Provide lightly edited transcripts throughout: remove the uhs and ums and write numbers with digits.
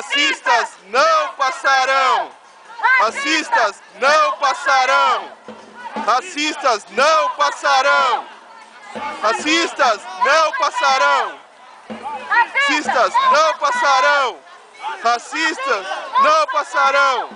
Racistas não passarão! Racistas não passarão! Racistas não passarão! Racistas não passarão! Racistas não passarão! Racistas não passarão!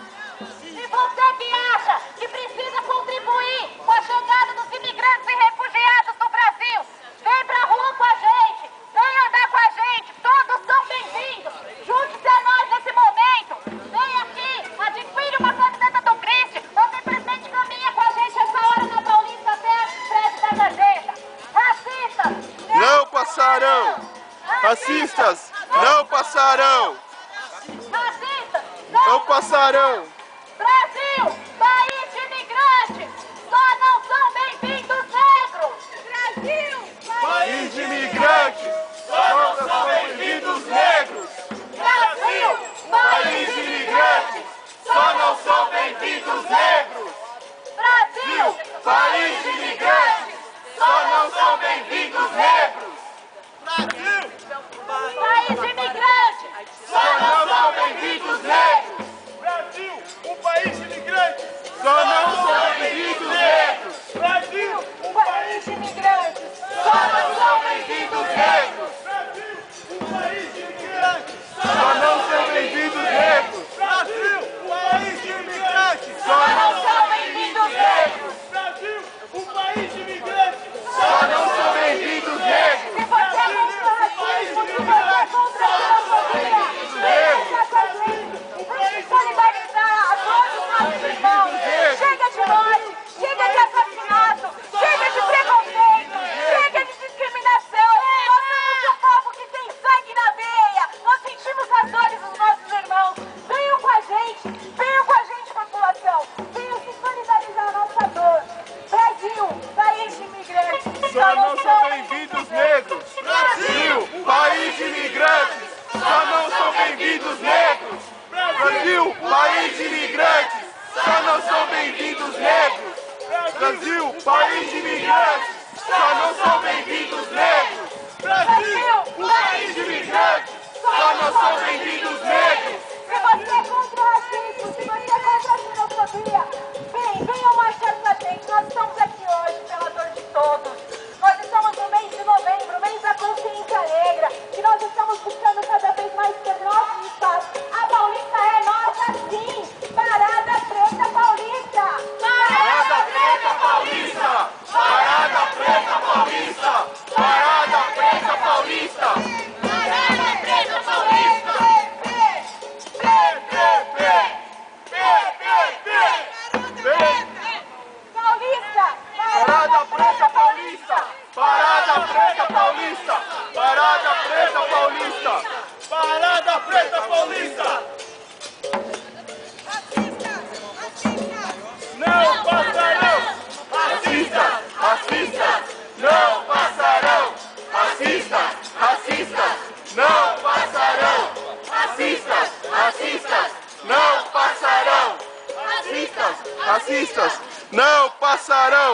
E você que acha que precisa contribuir com a chegada dos imigrantes e refugiados no Brasil, vem pra rua com a gente, vem andar com a gente, todos são bem-vindos. Junte-se a nós nesse momento. Vem aqui, adquire uma camiseta do Christ ou simplesmente caminha com a gente essa hora na Paulista até a prédio da Gazeta. Racistas Não passarão! Racistas não passarão! Racistas Não passarão! Brasil, país de imigrantes, só não são bem-vindos negros. Brasil, País de imigrantes, só não são bem-vindos negros! Brasil, País de imigrantes, só não são bem-vindos negros! Brasil, País de imigrantes, só não são bem-vindos negros! país de imigrantes, Só não são bem-vindos negros! Brasil, um país de imigrantes. Só não são bem-vindos negros! Brasil, um país de imigrantes, Só não são bem-vindos negros! Brasil, um país de imigrantes. Só não são bem-vindos negros! Brasil, um país de imigrantes. Só não são bem-vindos negros! Brasil, um país de imigrantes. Só não são bem-vindos negros! se você é contra o racismo, se você é contra a xenofobia, vem cá com a gente, vem se solidarizar a todos os nossos irmãos. Chega de morte, chega de assassinato, chega de preconceito, chega de discriminação. Nós somos um povo que tem sangue na veia, nós sentimos as dores dos nossos irmãos. Venham com a gente, população, venham se solidarizar a nossa dor. Brasil, país de imigrantes, Só não são bem-vindos negros! Brasil, país de imigrantes! Só não são bem-vindos negros! Brasil, país de imigrantes! Só não são bem-vindos negros! Brasil, país de imigrantes! Só não são bem-vindos negros! Brasil, país de imigrantes! Só não são bem-vindos negros! Se você é contra o racismo, se você é contra a xenofobia, venham marchar com a gente. Nós estamos aqui hoje pela dor de todos. Nós estamos no mês de novembro, mês da consciência negra, e nós estamos buscando cada vez mais ter nosso espaço. A Paulista é nossa, sim! Parada Preta Paulista! Parada Preta Paulista! Parada Preta Paulista! Parada Preta Paulista! Parada Preta Paulista! Paulista! Parada Preta Paulista! Parada Preta Paulista! Parada Preta Paulista! Parada Preta Paulista. Não passarão. Racistas! Racistas! Não passarão! Racistas! Racistas! Não passarão! Racistas! Racistas! Não passarão! Racistas! Racistas! Não passarão!